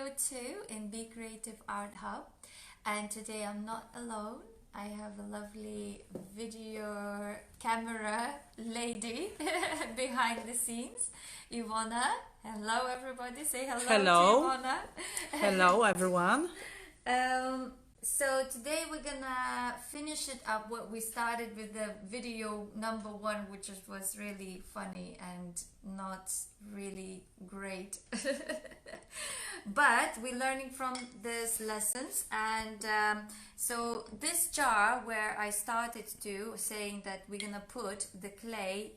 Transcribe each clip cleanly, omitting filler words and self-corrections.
Studio 2 in Be Creative Art Hub, and today I'm not alone. I have a lovely video camera lady behind the scenes, Ivona. Hello everybody, say hello, Hello. to Ivona. Hello everyone. So today we're gonna finish it up what we started with the video number 1, which was really funny and not really great. But we're learning from these lessons, and so this jar where I started to saying that we're gonna put the clay,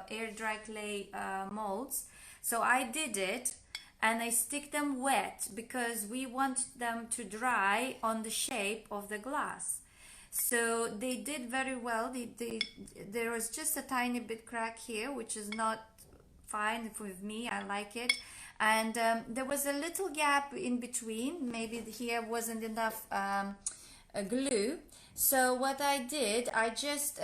air dry clay molds. So I did it, and I stick them wet because we want them to dry on the shape of the glass. So they did very well. There was just a tiny bit crack here, which is not fine with me. I like it. And there was a little gap in between. Maybe here wasn't enough glue. So what I did, I just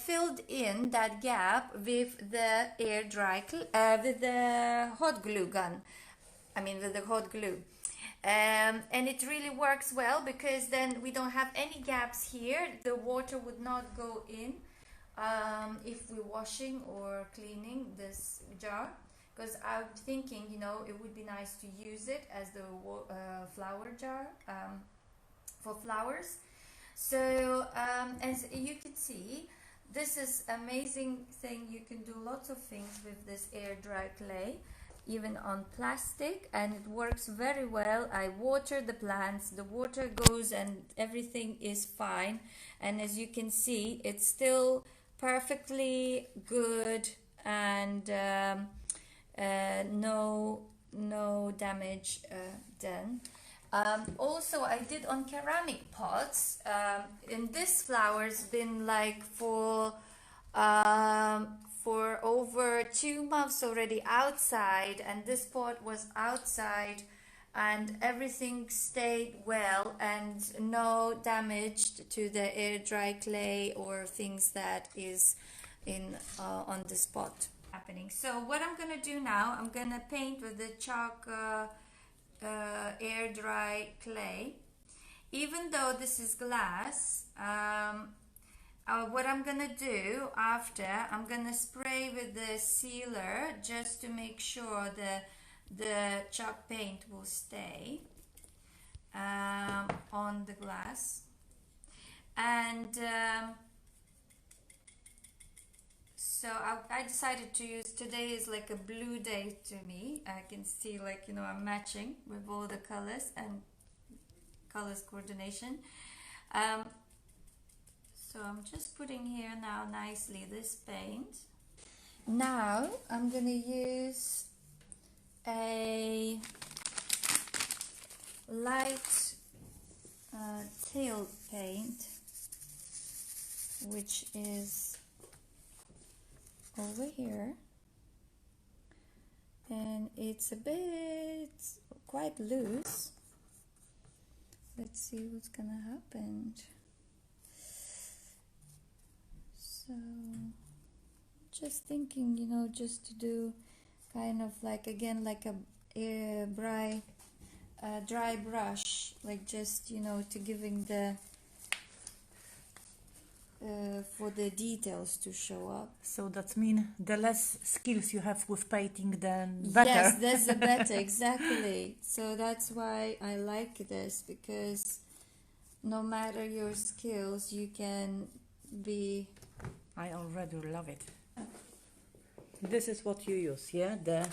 filled in that gap with the with the hot glue gun. With the hot glue. And it really works well because then we don't have any gaps here. The water would not go in if we're washing or cleaning this jar. Because I'm thinking, it would be nice to use it as the flower jar for flowers. So as you can see, this is amazing thing. You can do lots of things with this air dry clay, even on plastic, and it works very well. I water the plants, the water goes and everything is fine, and as you can see, it's still perfectly good, and no damage done. Also, I did on ceramic pots, and this flower's been like for over 2 months already outside, and this pot was outside, and everything stayed well and no damage to the air dry clay or things that is in on this pot happening. So what I'm gonna do now, I'm gonna paint with the chalk air dry clay. Even though this is glass, what I'm gonna do after, I'm gonna spray with the sealer just to make sure the chalk paint will stay on the glass. And so I decided to use, today is like a blue day to me. I can see, like, I'm matching with all the colors and colors coordination. So I'm just putting here now nicely this paint. Now I'm gonna use a light teal paint, which is over here, and it's a bit quite loose. Let's see what's gonna happen. So just thinking, just to do kind of like, again, like a dry brush, like just, to giving the for the details to show up. So that means the less skills you have with painting, then better. Yes, that's the better, exactly. So that's why I like this, because no matter your skills, you can be... I already love it. This is what you use, yeah? The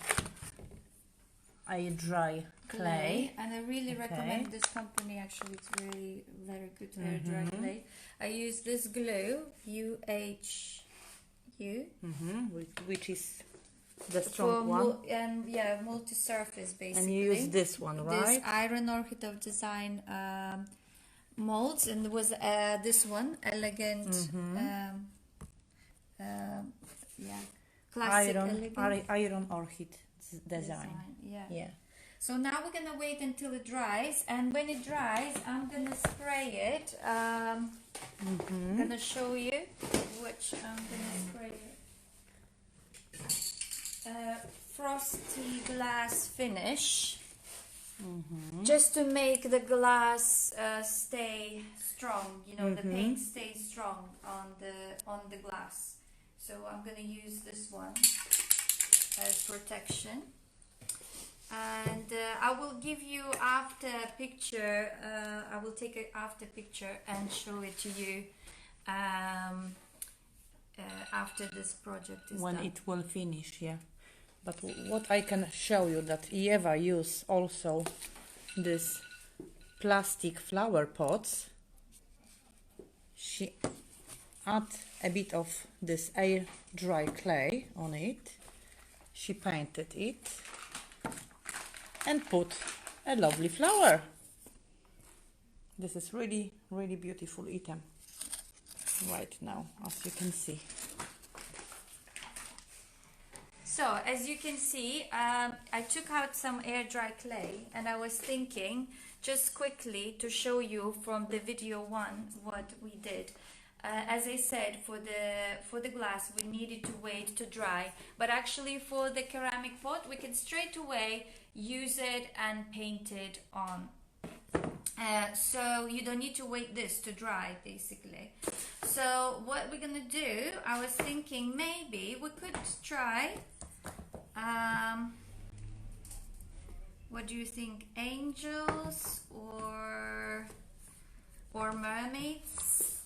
air dry clay. And I really recommend this company. Actually, it's really very good air dry clay. I use this glue, UHU, which is the strong one. Multi-surface basically. And you use this one, right? This Iron Orchid of Design molds, and there was this one, elegant, classic Iron Orchid design. Yeah. So now we're gonna wait until it dries, and when it dries, I'm gonna spray it. I'm gonna show you which I'm gonna spray it. Frosty glass finish. just to make the glass stay strong, you know, the paint stays strong on the glass. So I'm going to use this one as protection. And I will give you after picture, I will take an after picture and show it to you after this project is when done. it will finish, yeah. But what I can show you that Eva use also this plastic flower pots. She add a bit of this air dry clay on it. She painted it and put a lovely flower. This is really, really beautiful item right now, as you can see. So as you can see, I took out some air dry clay, and I was thinking just quickly to show you from the video one what we did. As I said, for the glass we needed to wait to dry, but actually for the ceramic pot we can straight away use it and paint it on. So you don't need to wait this to dry basically. So what we're gonna do, I was thinking maybe we could try what do you think, angels or mermaids?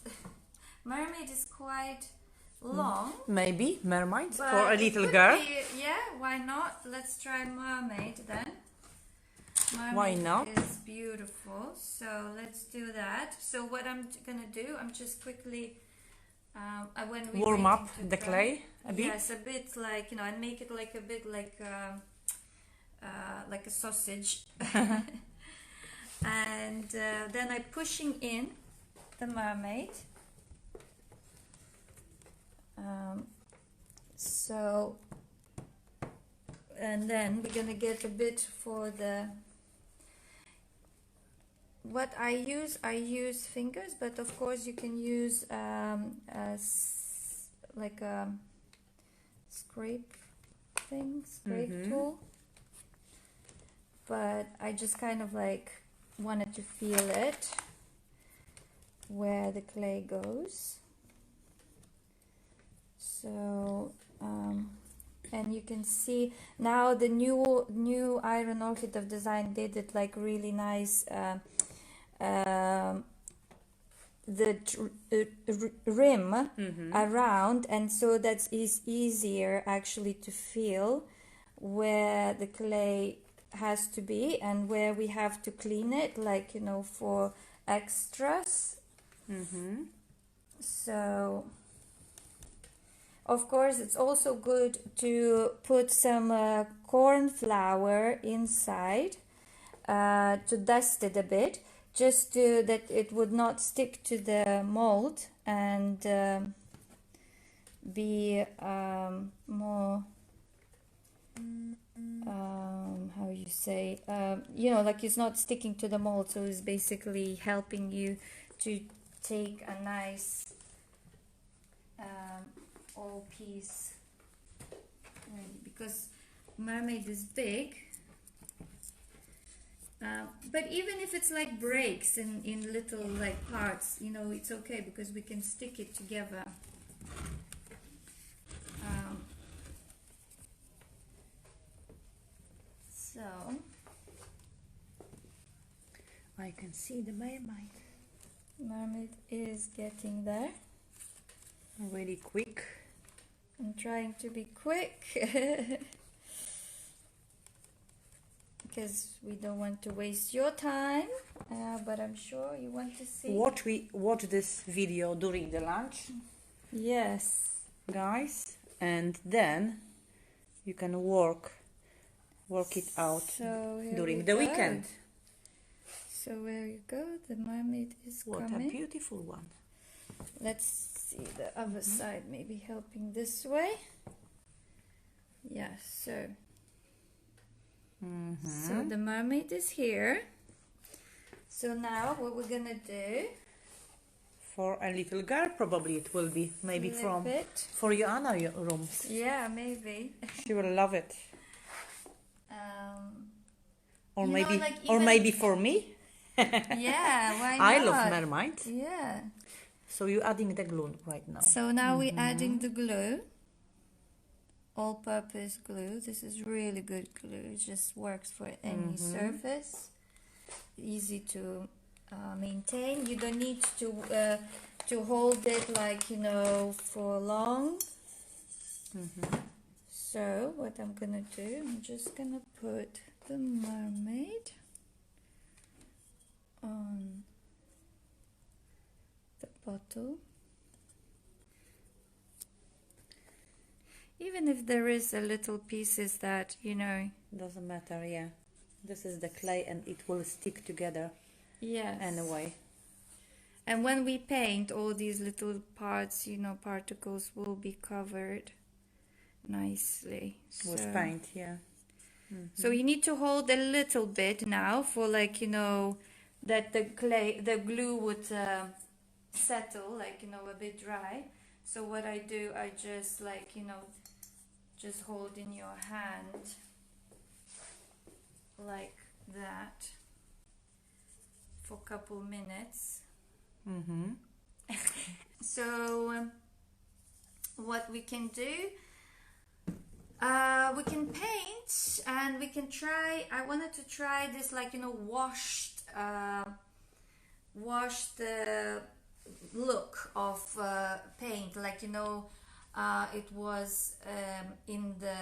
Mermaid is quite long. Maybe mermaid but for a it little could girl. be, yeah, why not? Let's try mermaid then. Mermaid Why not? is beautiful, so let's do that. So what I'm gonna do, I'm just quickly when we Warm up waiting to the dry. clay a bit. Yes, a bit like, you know, and make it like a bit like a sausage. And then I'm pushing in the mermaid. So, and then we're gonna get a bit for the, what I use fingers, but of course you can use like a scrape tool, but I just kind of like wanted to feel it where the clay goes. So and you can see now the new Iron Orchid of Design did it like really nice, the rim around, and so that is easier actually to feel where the clay has to be and where we have to clean it, like, you know, for extras. So of course it's also good to put some corn flour inside to dust it a bit, just to that it would not stick to the mold and be more how you say, you know, like it's not sticking to the mold, so it's basically helping you to take a nice all piece, because mermaid is big. But even if it's like breaks in little like parts, you know, it's okay because we can stick it together. So I can see the mermaid. Mermaid is getting there. Really quick. I'm trying to be quick because we don't want to waste your time, but I'm sure you want to see. Watch this video during the lunch, Yes, guys, and then you can work it out so during the weekend. So where you go, the mermaid is What coming. a beautiful one. Let's see the other side, maybe helping this way. Yeah, so so the mermaid is here. So now what we're gonna do, For a little girl, probably it will be, maybe flip it. for Joanna rooms. Yeah, maybe. She will love it. Or You know, maybe, like or even- maybe for me. Yeah, why I not? love mermaid. Yeah. So you're adding the glue right now. So now we're adding the glue. All-purpose glue. This is really good glue. It just works for any surface. Easy to maintain. You don't need to hold it like, you know, for long. So what I'm gonna do, I'm just gonna put the mermaid on the bottle. Even if there is a little pieces that, you know. Doesn't matter, yeah. This is the clay and it will stick together Yes. anyway. And when we paint, all these little parts, you know, particles will be covered nicely. With paint, yeah. So you need to hold a little bit now for, like, you know, that the glue would settle, like, you know, a bit dry. So what I do, I just, like, you know, just hold in your hand like that for a couple minutes. So what we can do, we can paint and we can try. I wanted to try this, like, you know, washed look of paint, like, you know, it was in the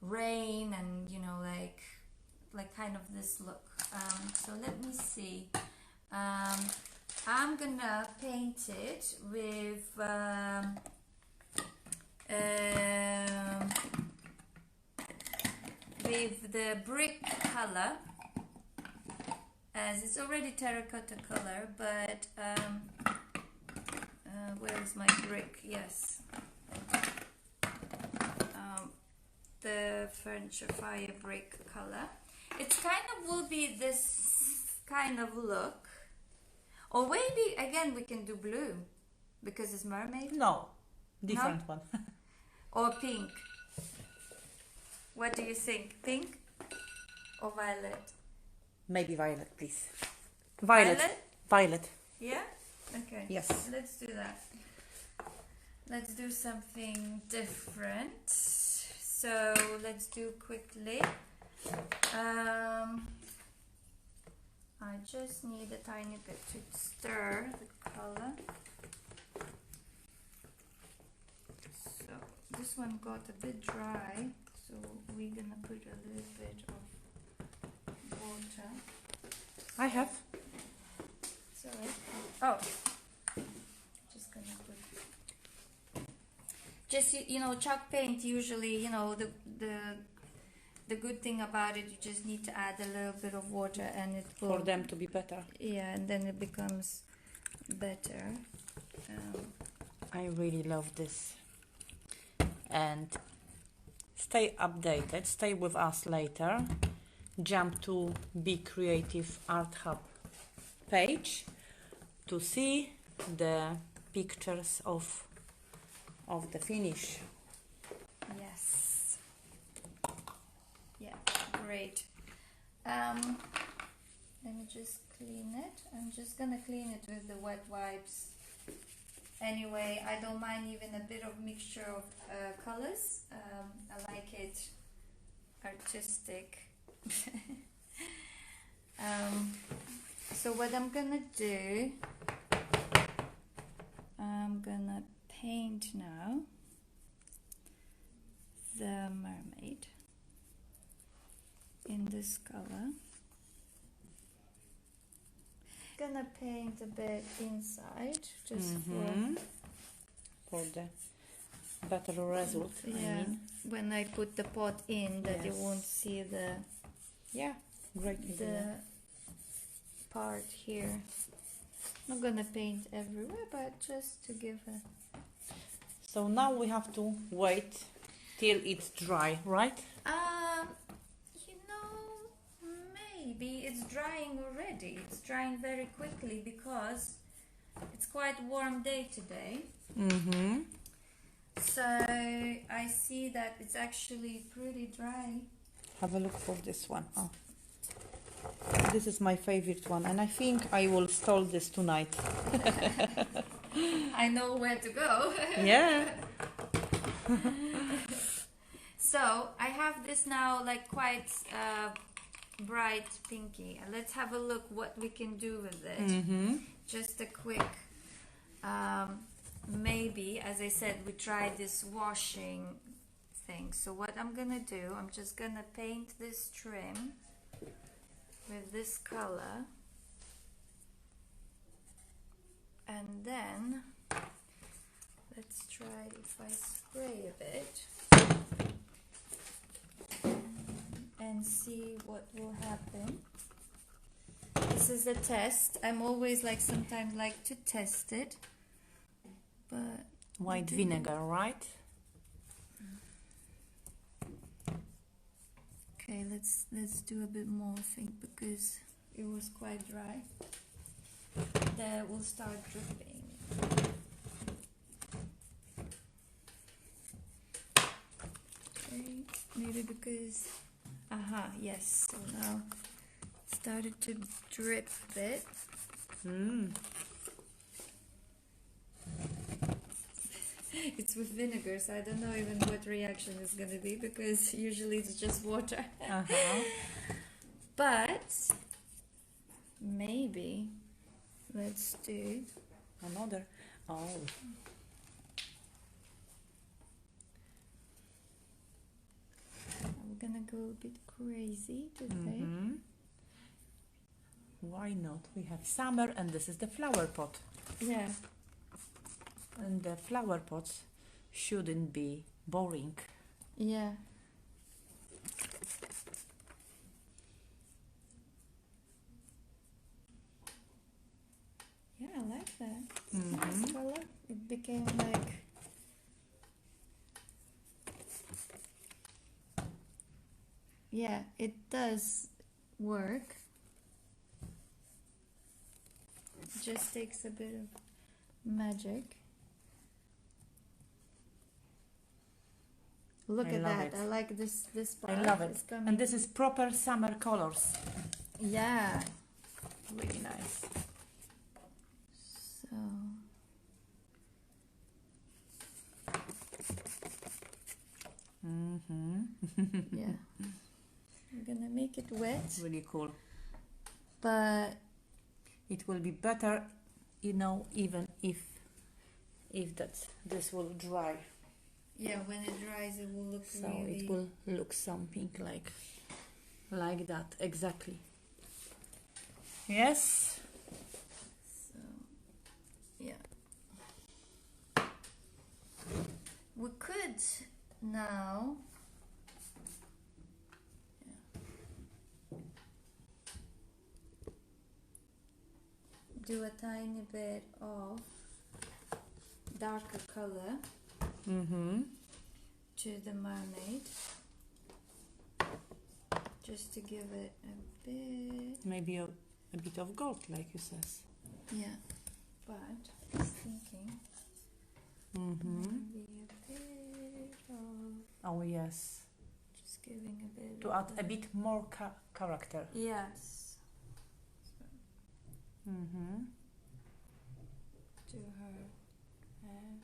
rain, and, you know, like kind of this look. So let me see. I'm gonna paint it with the brick color, as it's already terracotta color, but where is my brick? Yes, the furniture fire brick color. It's kind of will be this kind of look, or maybe again we can do blue because it's mermaid. No, different one. Or pink. What do you think? Pink or violet? Maybe violet, please. Violet. Violet. Yeah? Okay. Yes. Let's do that. Let's do something different. So let's do quickly. I just need a tiny bit to stir the color. So this one got a bit dry, so we're gonna put a little bit of water. I have. Sorry. Oh, just gonna put. Just, you know, chalk paint usually, you know, the good thing about it, you just need to add a little bit of water and it will. For them to be better. Yeah, and then it becomes better. I really love this. And stay updated, stay with us later. Jump to Be Creative Art Hub page to see the pictures of the finish. Yes. Yeah, great. Let me just clean it. I'm just gonna clean it with the wet wipes. Anyway, I don't mind even a bit of mixture of colors. I like it artistic. So what I'm gonna do, I'm gonna paint now the mermaid in this color. Gonna paint a bit inside just for the better result. yeah, I mean. when I put the pot in, that you Yes. won't see the Great idea. part here. Not gonna paint everywhere, but just to give a. So now we have to wait till it's dry, right? You know, maybe it's drying already. It's drying very quickly because it's quite warm day today. So I see that it's actually pretty dry. Have a look for this one. Oh, This is my favorite one, and I think I will install this tonight. I know where to go. Yeah. So I have this now, like quite bright pinky. Let's have a look what we can do with it. Mm-hmm. Just a quick, maybe, as I said, we try this washing thing. So what I'm gonna do, I'm just gonna paint this trim with this color, and then let's try if I spray a bit and see what will happen. This is a test. I'm always like, sometimes like to test it, but White vinegar, right? okay, let's do a bit more, I think, because it was quite dry. There will start dripping. Okay, maybe because yes, so now it started to drip a bit. It's with vinegar, so I don't know even what reaction is going to be, because usually it's just water. But maybe let's do Another. Oh. I'm gonna go a bit crazy today. Why not? We have summer, and this is the flower pot. Yeah. And the flower pots shouldn't be boring. Yeah. Yeah, I like that. Nice color. It became like, yeah, it does work. It just takes a bit of magic. Look I at love that. it. I like this part. I love it. It's coming. And this is proper summer colors. Yeah. Really nice. So yeah. I'm gonna make it wet, Really cool. but It will be better, you know, even if this will dry. yeah, when it dries, it will look So really. it will look something like that, exactly. Yes. So yeah, we could now. Do a tiny bit of darker color to the mermaid, just to give it a bit. Maybe a bit of gold, like you says. Yeah, but just thinking maybe a bit of, Oh yes. just giving a bit To of add a bit more character. yes, to her hair.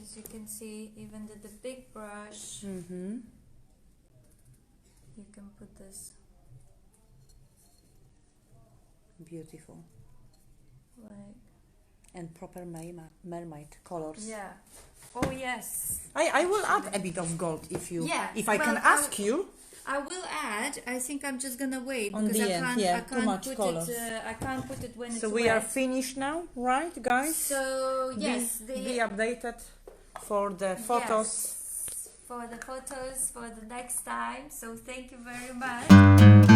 As you can see, even the big brush, you can put this Beautiful. like, And proper mermaid colors. yeah. Oh yes. I will add a bit of gold if you Yeah, if I well, can ask you. I will add. I think I'm just gonna wait On because the I end, can't. yeah, I too can't much put colours. it. I can't put it when So it's we wet. are finished now, right, guys? So yes, Be updated for the photos. yes, for the photos for the next time. So thank you very much.